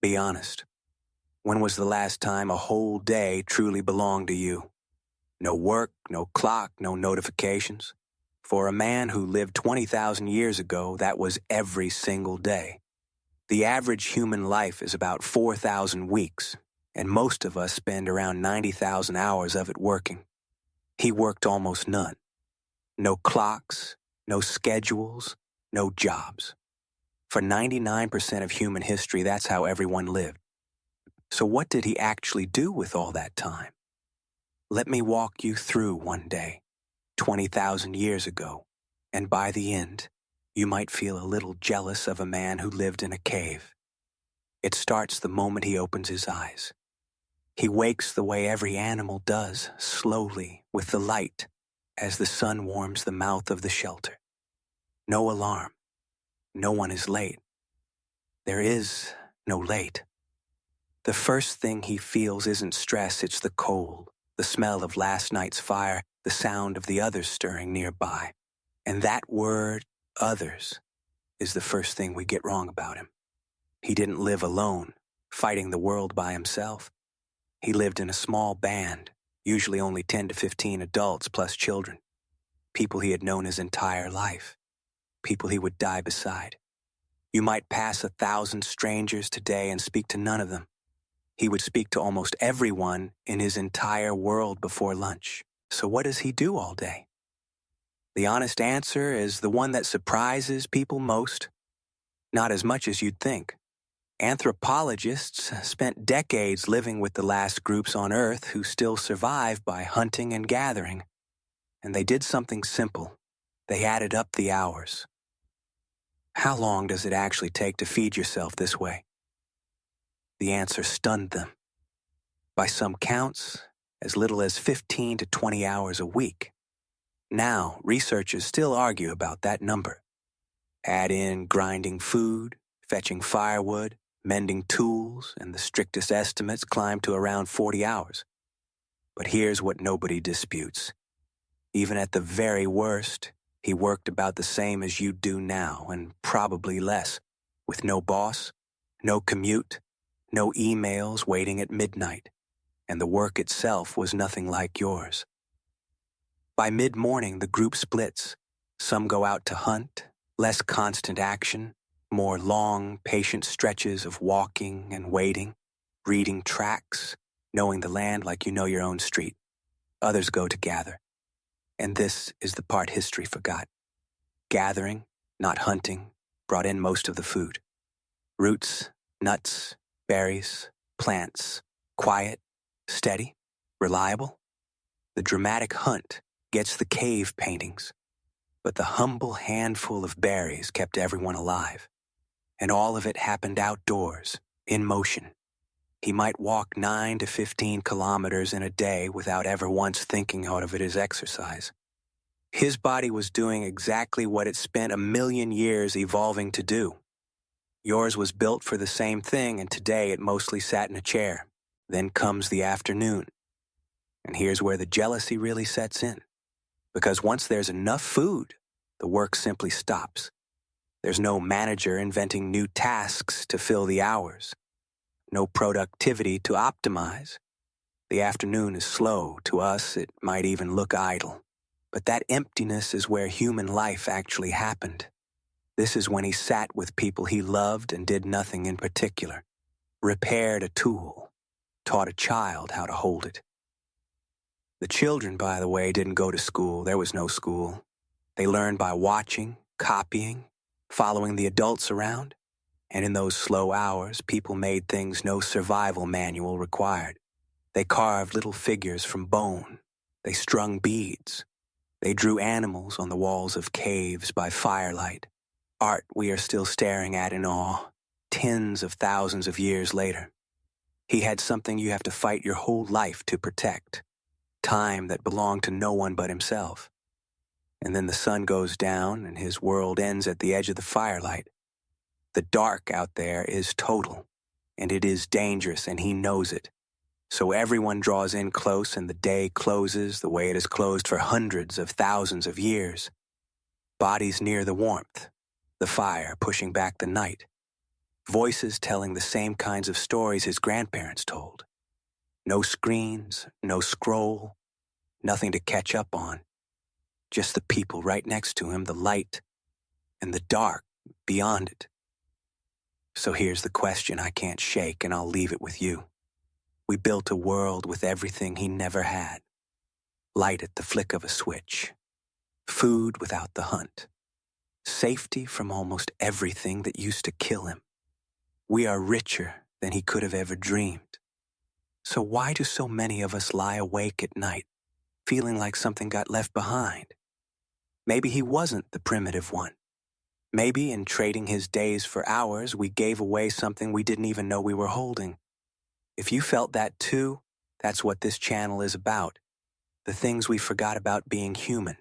Be honest. When was the last time a whole day truly belonged to you? No work, no clock, no notifications. For a man who lived 20,000 years ago, that was every single day. The average human life is about 4,000 weeks, and most of us spend around 90,000 hours of it working. He worked almost none. No clocks, no schedules, no jobs. For 99% of human history, that's how everyone lived. So what did he actually do with all that time? Let me walk you through one day, 20,000 years ago, and by the end, you might feel a little jealous of a man who lived in a cave. It starts the moment he opens his eyes. He wakes the way every animal does, slowly, with the light, as the sun warms the mouth of the shelter. No alarm. No one is late. There is no late. The first thing he feels isn't stress, it's the cold, the smell of last night's fire, the sound of the others stirring nearby. And that word, others, is the first thing we get wrong about him. He didn't live alone, fighting the world by himself. He lived in a small band, usually only 10 to 15 adults plus children, people he had known his entire life, people he would die beside. You might pass 1,000 strangers today and speak to none of them. He would speak to almost everyone in his entire world before lunch. So what does he do all day? The honest answer is the one that surprises people most. Not as much as you'd think. Anthropologists spent decades living with the last groups on Earth who still survive by hunting and gathering. And they did something simple. They added up the hours. How long does it actually take to feed yourself this way? The answer stunned them. By some counts, as little as 15 to 20 hours a week. Now, researchers still argue about that number. Add in grinding food, fetching firewood, mending tools, and the strictest estimates climb to around 40 hours. But here's what nobody disputes. Even at the very worst, he worked about the same as you do now, and probably less, with no boss, no commute, no emails waiting at midnight, and the work itself was nothing like yours. By mid-morning, the group splits. Some go out to hunt, less constant action, more long, patient stretches of walking and waiting, reading tracks, knowing the land like you know your own street. Others go to gather. And this is the part history forgot. Gathering, not hunting, brought in most of the food. Roots, nuts, berries, plants, quiet, steady, reliable. The dramatic hunt gets the cave paintings, but the humble handful of berries kept everyone alive. And all of it happened outdoors, in motion. He might walk 9 to 15 kilometers in a day without ever once thinking of it as exercise. His body was doing exactly what it spent 1,000,000 years evolving to do. Yours was built for the same thing, and today it mostly sat in a chair. Then comes the afternoon. And here's where the jealousy really sets in. Because once there's enough food, the work simply stops. There's no manager inventing new tasks to fill the hours. No productivity to optimize. The afternoon is slow. To us, it might even look idle. But that emptiness is where human life actually happened. This is when he sat with people he loved and did nothing in particular. Repaired a tool. Taught a child how to hold it. The children, by the way, didn't go to school. There was no school. They learned by watching, copying, following the adults around. And in those slow hours, people made things no survival manual required. They carved little figures from bone. They strung beads. They drew animals on the walls of caves by firelight. Art we are still staring at in awe, tens of thousands of years later. He had something you have to fight your whole life to protect. Time that belonged to no one but himself. And then the sun goes down and his world ends at the edge of the firelight. The dark out there is total, and it is dangerous, and he knows it. So everyone draws in close, and the day closes the way it has closed for hundreds of thousands of years. Bodies near the warmth, the fire pushing back the night. Voices telling the same kinds of stories his grandparents told. No screens, no scroll, nothing to catch up on. Just the people right next to him, the light and the dark beyond it. So here's the question I can't shake, and I'll leave it with you. We built a world with everything he never had. Light at the flick of a switch. Food without the hunt. Safety from almost everything that used to kill him. We are richer than he could have ever dreamed. So why do so many of us lie awake at night, feeling like something got left behind? Maybe he wasn't the primitive one. Maybe in trading his days for hours, we gave away something we didn't even know we were holding. If you felt that too, that's what this channel is about. The things we forgot about being human.